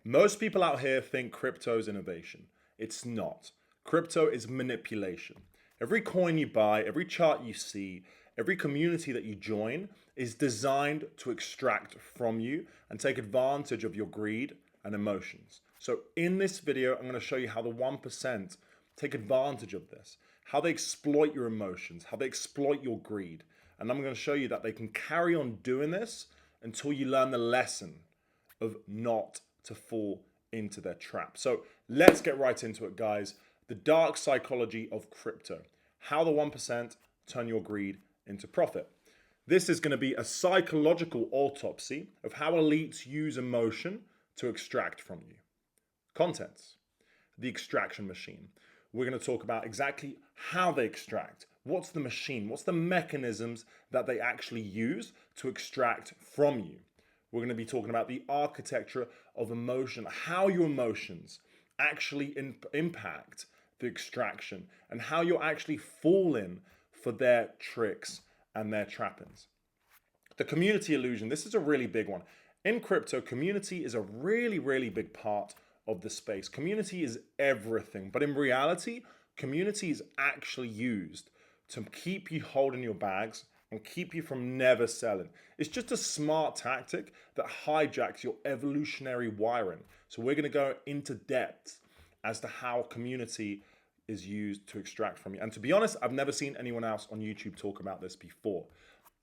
Most people out here think crypto is innovation. It's not. Crypto is manipulation. Every coin you buy, every chart you see, every community that you join is designed to extract from you and take advantage of your greed and emotions. So in this video, I'm going to show you how the 1% take advantage of this, how they exploit your emotions, how they exploit your greed. And I'm going to show you that they can carry on doing this until you learn the lesson of not to fall into their trap. So let's get right into it, guys. The dark psychology of crypto. How the 1% turn your greed into profit. This is going to be a psychological autopsy of how elites use emotion to extract from you. Contents. The extraction machine. We're going to talk about exactly how they extract. What's the machine? What's the mechanisms that they actually use to extract from you? We're going to be talking about the architecture of emotion, how your emotions actually impact the extraction and how you're actually falling for their tricks and their trappings. The community illusion, this is a really big one. In crypto, community is a really, really big part of the space. Community is everything, but in reality, community is actually used to keep you holding your bags and keep you from never selling. It's just a smart tactic that hijacks your evolutionary wiring. So we're going to go into depth as to how community is used to extract from you. And to be honest, I've never seen anyone else on YouTube talk about this before.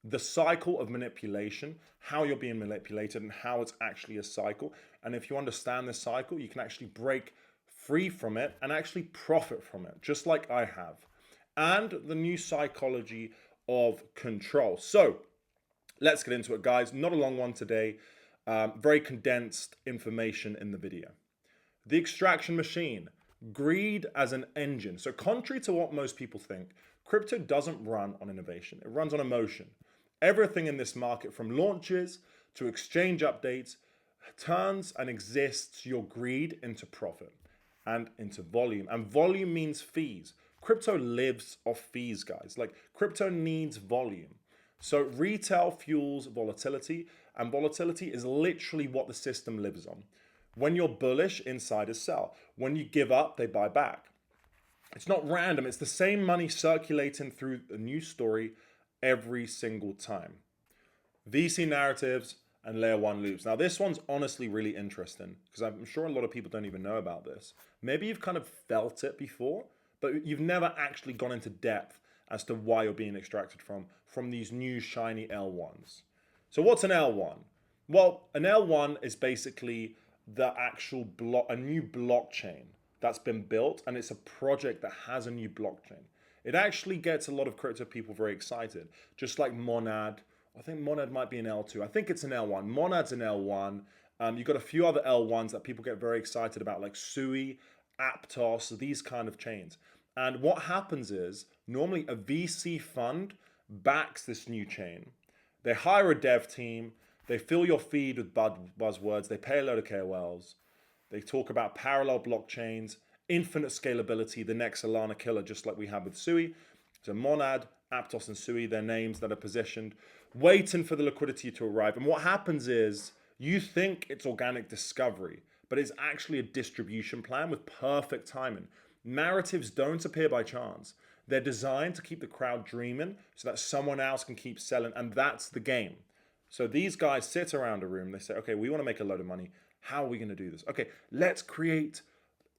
The cycle of manipulation, how you're being manipulated and how it's actually a cycle. And if you understand this cycle, you can actually break free from it and actually profit from it, just like I have. And the new psychology of control. So let's get into it, guys. Not a long one today. Very condensed information in the video. The extraction machine. Greed as an engine. So contrary to what most people think, crypto doesn't run on innovation. It runs on emotion. Everything in this market, from launches to exchange updates, turns and exists your greed into profit and into volume. And volume means fees. Crypto lives off fees, guys. Like, crypto needs volume. So retail fuels volatility, and volatility is literally what the system lives on. When you're bullish, insiders sell. When you give up, they buy back. It's not random. It's the same money circulating through a new story every single time. VC narratives and layer one loops. Now, this one's honestly really interesting because I'm sure a lot of people don't even know about this. Maybe you've kind of felt it before, but you've never actually gone into depth as to why you're being extracted from these new shiny L1s. So what's an L1? Well, an L1 is basically the actual a new blockchain that's been built, and it's a project that has a new blockchain. It actually gets a lot of crypto people very excited, just like Monad. I think Monad might be an L2. I think it's an L1. Monad's an L1. You've got a few other L1s that people get very excited about, like Sui, Aptos, these kind of chains. And what happens is, normally a VC fund backs this new chain. They hire a dev team. They fill your feed with buzzwords. They pay a load of KOLs. They talk about parallel blockchains, infinite scalability, the next Solana killer, just like we have with Sui. So Monad, Aptos, and Sui, their names that are positioned, waiting for the liquidity to arrive. And what happens is, you think it's organic discovery, but it's actually a distribution plan with perfect timing. Narratives don't appear by chance. They're designed to keep the crowd dreaming so that someone else can keep selling, and that's the game. So these guys sit around a room, they say, okay, we want to make a load of money. How are we going to do this? Okay, let's create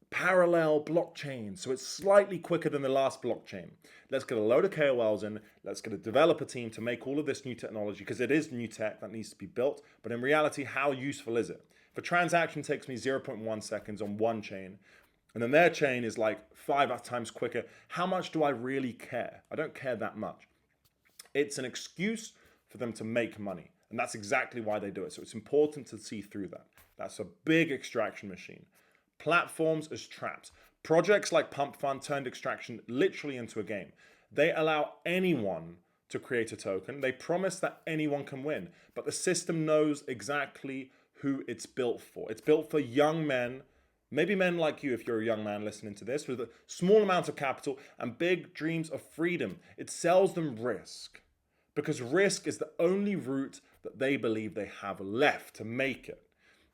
parallel blockchains so it's slightly quicker than the last blockchain. Let's get a load of KOLs in. Let's get a developer team to make all of this new technology, because it is new tech that needs to be built. But in reality, how useful is it? If a transaction takes me 0.1 seconds on one chain, and then their chain is like 5 times quicker, how much do I really care? I don't care that much. It's an excuse for them to make money. And that's exactly why they do it. So it's important to see through that. That's a big extraction machine. Platforms as traps. Projects like Pump Fund turned extraction literally into a game. They allow anyone to create a token. They promise that anyone can win. But the system knows exactly who it's built for. It's built for young men, maybe men like you if you're a young man listening to this, with a small amount of capital and big dreams of freedom. It sells them risk, because risk is the only route that they believe they have left to make it.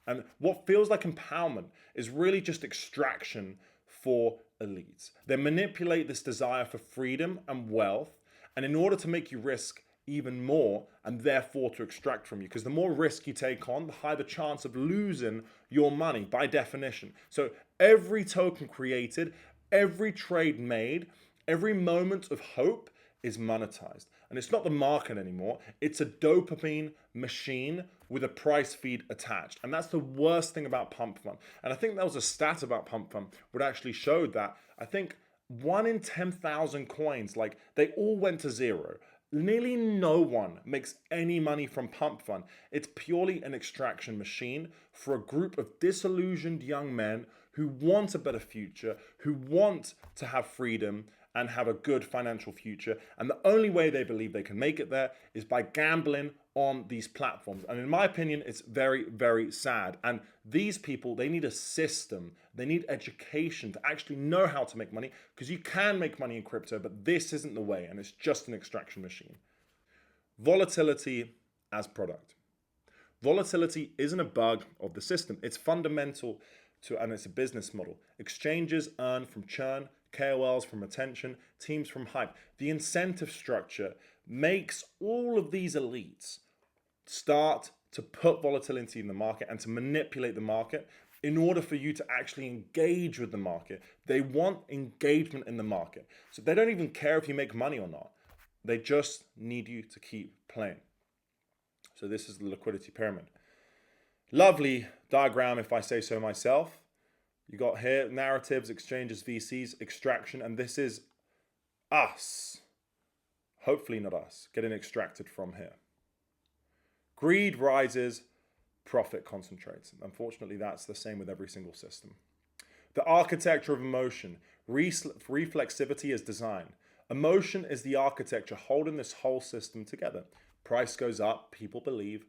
And what feels like empowerment is really just extraction for elites. They manipulate this desire for freedom and wealth, and in order to make you risk even more and therefore to extract from you, because the more risk you take on, the higher the chance of losing your money by definition. So every token created, every trade made, every moment of hope is monetized. And it's not the market anymore, it's a dopamine machine with a price feed attached. And that's the worst thing about pump fund. And I think there was a stat about pump fund would actually show that I think 1 in 10,000 coins, like they all went to zero. Nearly no one makes any money from pump fund. It's purely an extraction machine for a group of disillusioned young men who want a better future, who want to have freedom and have a good financial future. And the only way they believe they can make it there is by gambling on these platforms. And in my opinion, it's very, very sad. And these people, they need a system. They need education to actually know how to make money, because you can make money in crypto, but this isn't the way, and it's just an extraction machine. Volatility as product. Volatility isn't a bug of the system. It's fundamental to, and it's a business model. Exchanges earn from churn, KOLs from attention, teams from hype. The incentive structure makes all of these elites start to put volatility in the market and to manipulate the market in order for you to actually engage with the market. They want engagement in the market. So they don't even care if you make money or not. They just need you to keep playing. So this is the liquidity pyramid. Lovely diagram, if I say so myself. You got here narratives, exchanges, VCs, extraction, and this is us. Hopefully not us, getting extracted from here. Greed rises, profit concentrates. Unfortunately, that's the same with every single system. The architecture of emotion, reflexivity is design. Emotion is the architecture holding this whole system together. Price goes up, people believe,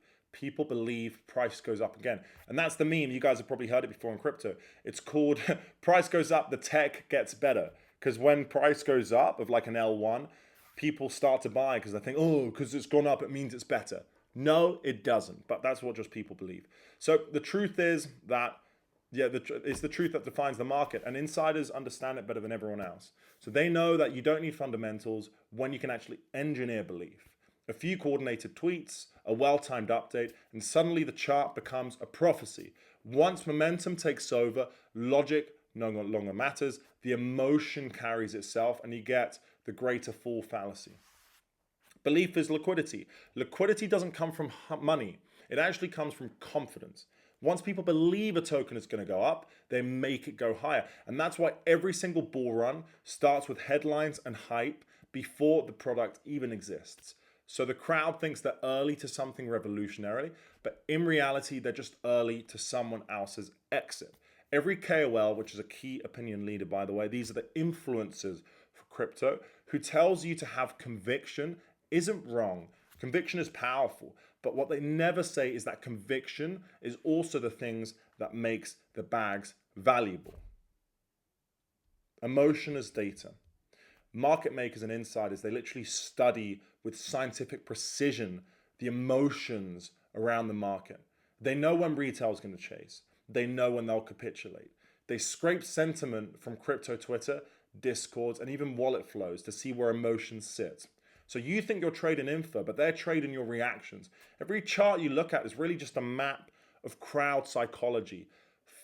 price goes up again. And that's the meme. You guys have probably heard it before in crypto. It's called price goes up, the tech gets better. Because when price goes up of like an L1, people start to buy because they think, oh, because it's gone up, it means it's better. No, it doesn't. But that's what just people believe. So the truth is that, it's the truth that defines the market. And insiders understand it better than everyone else. So they know that you don't need fundamentals when you can actually engineer belief. A few coordinated tweets, a well-timed update, and suddenly the chart becomes a prophecy. Once momentum takes over, logic no longer matters, the emotion carries itself, and you get the greater fool fallacy. Belief is liquidity. Liquidity doesn't come from money. It actually comes from confidence. Once people believe a token is going to go up, they make it go higher. And that's why every single bull run starts with headlines and hype before the product even exists. So the crowd thinks they're early to something revolutionary, but in reality, they're just early to someone else's exit. Every KOL, which is a key opinion leader, by the way, these are the influencers for crypto, who tells you to have conviction isn't wrong. Conviction is powerful, but what they never say is that conviction is also the things that makes the bags valuable. Emotion as data. Market makers and insiders, they literally study with scientific precision the emotions around the market. They know when retail is going to chase. They know when they'll capitulate. They scrape sentiment from crypto Twitter, discords, and even wallet flows to see where emotions sit. So you think you're trading info, but they're trading your reactions. Every chart you look at is really just a map of crowd psychology.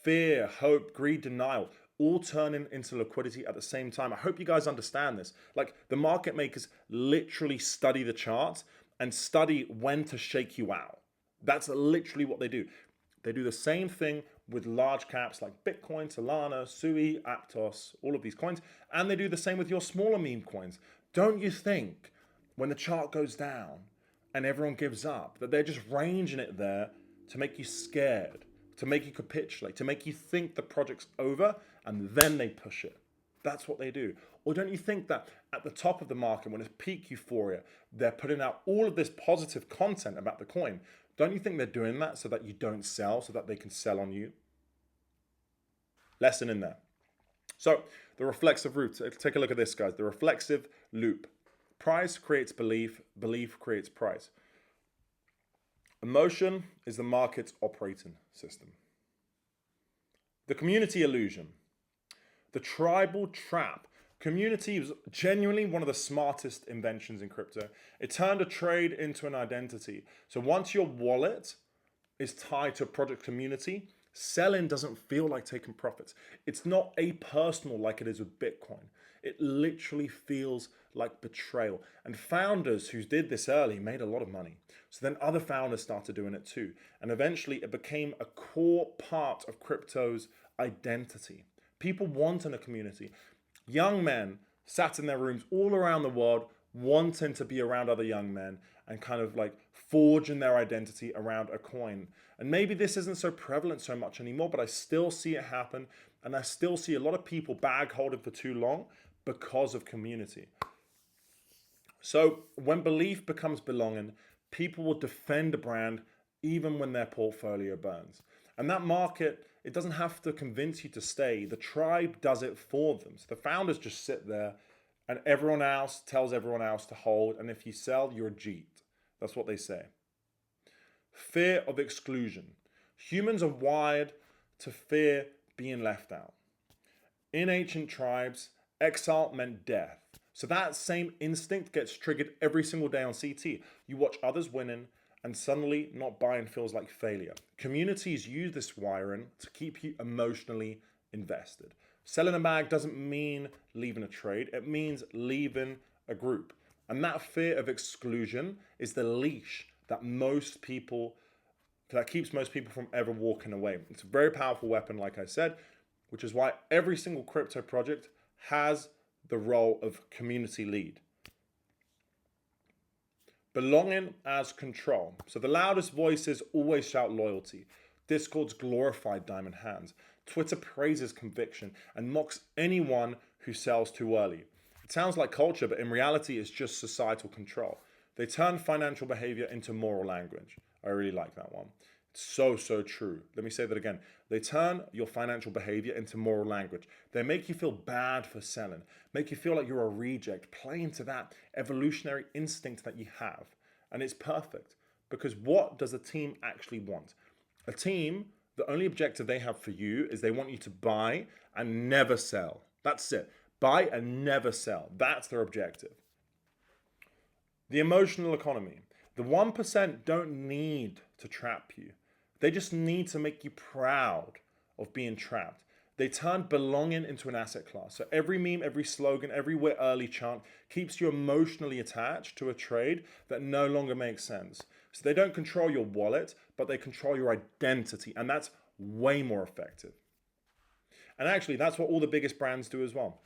Fear, hope, greed, denial, all turning into liquidity at the same time. I hope you guys understand this. Like, the market makers literally study the charts and study when to shake you out. That's literally what they do. They do the same thing with large caps like Bitcoin, Solana, Sui, Aptos, all of these coins. And they do the same with your smaller meme coins. Don't you think when the chart goes down and everyone gives up that they're just ranging it there to make you scared, to make you capitulate, to make you think the project's over, and then they push it? That's what they do. Or don't you think that at the top of the market, when it's peak euphoria, they're putting out all of this positive content about the coin? Don't you think they're doing that so that you don't sell, so that they can sell on you? Lesson in there. So the reflexive route. Take a look at this, guys. The reflexive loop. Price creates belief. Belief creates price. Emotion is the market's operating system. The community illusion. The tribal trap. Community was genuinely one of the smartest inventions in crypto. It turned a trade into an identity. So once your wallet is tied to a project community, selling doesn't feel like taking profits. It's not apersonal like it is with Bitcoin. It literally feels like betrayal. And founders who did this early made a lot of money. So then other founders started doing it too. And eventually it became a core part of crypto's identity. People wanted a community. Young men sat in their rooms all around the world wanting to be around other young men and kind of like forging their identity around a coin. And maybe this isn't so prevalent so much anymore, but I still see it happen. And I still see a lot of people bag holding for too long because of community. So when belief becomes belonging, people will defend a brand even when their portfolio burns. And that market, it doesn't have to convince you to stay. The tribe does it for them. So the founders just sit there and everyone else tells everyone else to hold. And if you sell, you're a Jeet. That's what they say. Fear of exclusion. Humans are wired to fear being left out. In ancient tribes, exile meant death. So that same instinct gets triggered every single day on CT. You watch others winning and suddenly not buying feels like failure. Communities use this wiring to keep you emotionally invested. Selling a bag doesn't mean leaving a trade. It means leaving a group. And that fear of exclusion is the leash that keeps most people from ever walking away. It's a very powerful weapon, like I said, which is why every single crypto project has the role of community lead. Belonging as control. So the loudest voices always shout loyalty. Discord's glorified diamond hands. Twitter praises conviction and mocks anyone who sells too early. It sounds like culture, but in reality it's just societal control. They turn financial behavior into moral language. I really like that one. It's so true. Let me say that again. They turn your financial behavior into moral language. They make you feel bad for selling, make you feel like you're a reject, play into that evolutionary instinct that you have. And it's perfect because what does a team actually want? A team, the only objective they have for you is they want you to buy and never sell. That's it. Buy and never sell. That's their objective. The emotional economy. The 1% don't need to trap you. They just need to make you proud of being trapped. They turn belonging into an asset class. So every meme, every slogan, every we're early chant keeps you emotionally attached to a trade that no longer makes sense. So they don't control your wallet, but they control your identity. And that's way more effective. And actually, that's what all the biggest brands do as well.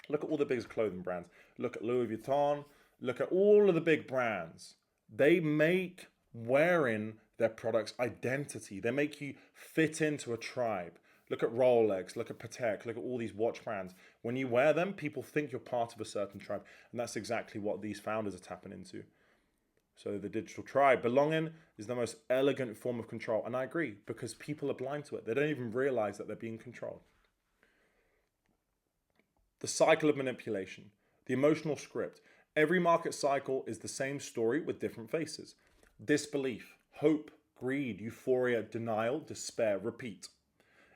Look at all the biggest clothing brands. Look at Louis Vuitton. Look at all of the big brands. They make wearing their products identity. They make you fit into a tribe. Look at Rolex, look at Patek, look at all these watch brands. When you wear them, people think you're part of a certain tribe. And that's exactly what these founders are tapping into. So the digital tribe, belonging is the most elegant form of control. And I agree, because people are blind to it. They don't even realize that they're being controlled. The cycle of manipulation, the emotional script. Every market cycle is the same story with different faces. Disbelief, hope, greed, euphoria, denial, despair, repeat.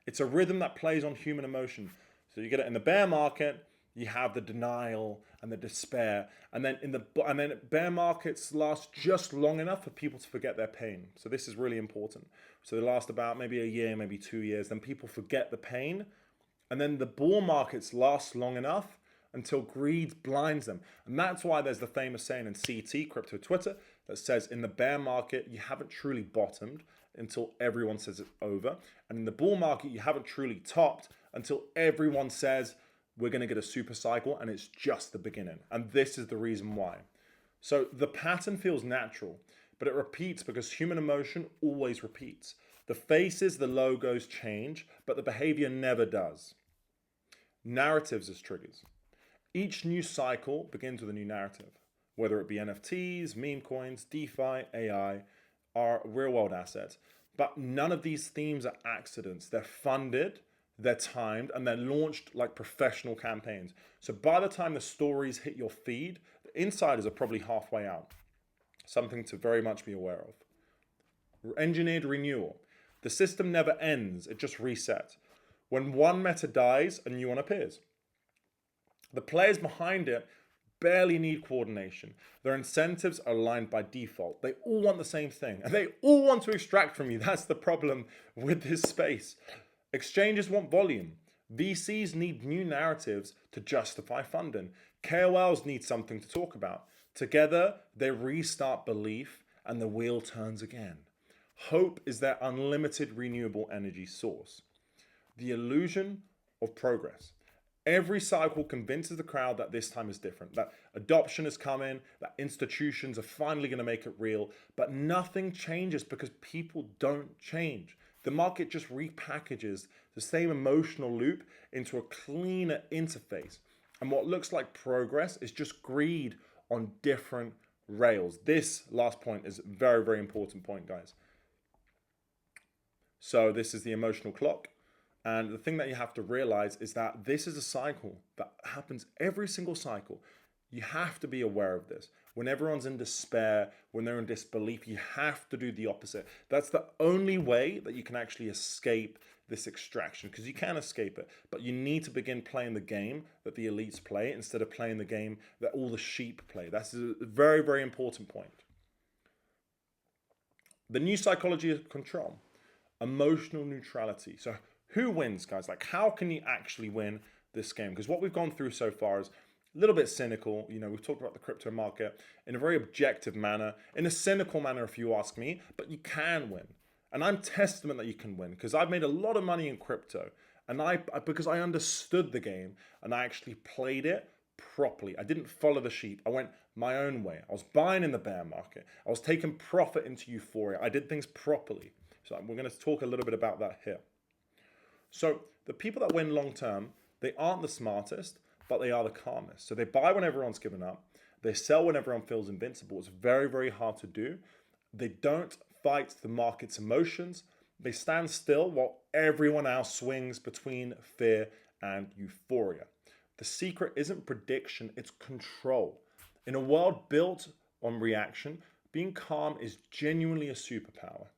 It's a rhythm that plays on human emotion. So you get it in the bear market, you have the denial and the despair, and then bear markets last just long enough for people to forget their pain. So this is really important. So they last about maybe a year, maybe 2 years, then people forget the pain, and then the bull markets last long enough until greed blinds them. And that's why there's the famous saying in CT, crypto Twitter, that says in the bear market, you haven't truly bottomed until everyone says it's over. And in the bull market, you haven't truly topped until everyone says we're going to get a super cycle and it's just the beginning. And this is the reason why. So the pattern feels natural, but it repeats because human emotion always repeats. The faces, the logos change, but the behavior never does. Narratives as triggers. Each new cycle begins with a new narrative, whether it be NFTs, meme coins, DeFi, AI, are real-world assets. But none of these themes are accidents. They're funded, they're timed, and they're launched like professional campaigns. So by the time the stories hit your feed, the insiders are probably halfway out. Something to very much be aware of. Engineered renewal. The system never ends, it just resets. when one meta dies, a new one appears. The players behind it barely need coordination. Their incentives are aligned by default. They all want the same thing, and they all want to extract from you. That's the problem with this space. Exchanges want volume. VCs need new narratives to justify funding. KOLs need something to talk about. Together, they restart belief, and the wheel turns again. Hope is their unlimited renewable energy source. The illusion of progress. Every cycle convinces the crowd that this time is different, that adoption is coming, that institutions are finally going to make it real, but nothing changes because people don't change. The market just repackages the same emotional loop into a cleaner interface. And what looks like progress is just greed on different rails. This last point is a very, very important point, guys. So this is the emotional clock. And the thing that you have to realize is that this is a cycle that happens every single cycle. You have to be aware of this. When everyone's in despair, when they're in disbelief, you have to do the opposite. That's the only way that you can actually escape this extraction, because you can escape it, but you need to begin playing the game that the elites play instead of playing the game that all the sheep play. That's a very, very important point. The new psychology of control, emotional neutrality. So who wins, guys? Like, how can you actually win this game? Because what we've gone through so far is a little bit cynical. You know, we've talked about the crypto market in a very objective manner, in a cynical manner, if you ask me, but you can win. And I'm testament that you can win, because I've made a lot of money in crypto, and because I understood the game and I actually played it properly. I didn't follow the sheep. I went my own way. I was buying in the bear market. I was taking profit into euphoria. I did things properly. So we're going to talk a little bit about that here. So the people that win long term, they aren't the smartest, but they are the calmest. So they buy when everyone's given up. They sell when everyone feels invincible. It's very, very hard to do. They don't fight the market's emotions. They stand still while everyone else swings between fear and euphoria. The secret isn't prediction, it's control. In a world built on reaction, being calm is genuinely a superpower.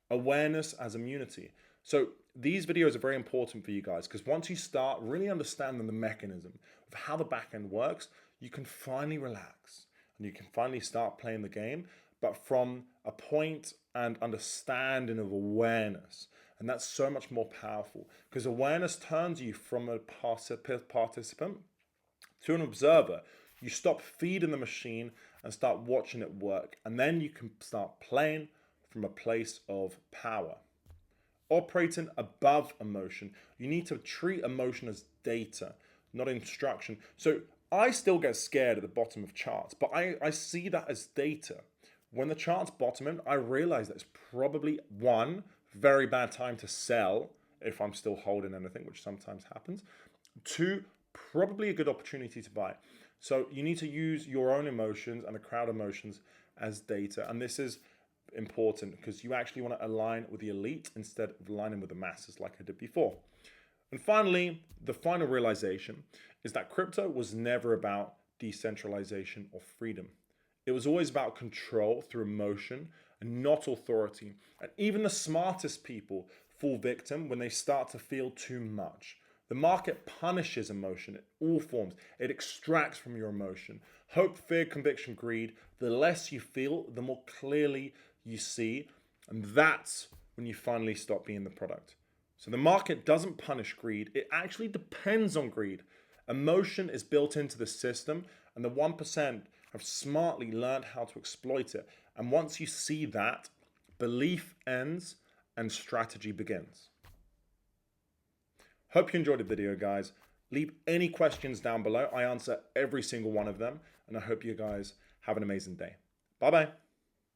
Awareness as immunity. So these videos are very important for you guys, because once you start really understanding the mechanism of how the back end works, you can finally relax and you can finally start playing the game, but from a point and understanding of awareness. And that's so much more powerful, because awareness turns you from a participant to an observer. You stop feeding the machine and start watching it work. And then you can start playing from a place of power. Operating above emotion. You need to treat emotion as data, not instruction. So I still get scared at the bottom of charts, but I see that as data. When the chart's bottoming, I realize that it's probably one, very bad time to sell if I'm still holding anything, which sometimes happens. Two, probably a good opportunity to buy. So you need to use your own emotions and the crowd emotions as data. And this is important because you actually want to align with the elite instead of aligning with the masses like I did before. And finally, the final realization is that crypto was never about decentralization or freedom. It was always about control through emotion and not authority. And even the smartest people fall victim when they start to feel too much. The market punishes emotion in all forms. It extracts from your emotion. Hope, fear, conviction, greed. The less you feel, the more clearly you see. And that's when you finally stop being the product. So the market doesn't punish greed. It actually depends on greed. Emotion is built into the system, and the 1% have smartly learned how to exploit it. And once you see that, belief ends and strategy begins. Hope you enjoyed the video, guys. Leave any questions down below. I answer every single one of them, and I hope you guys have an amazing day. Bye-bye.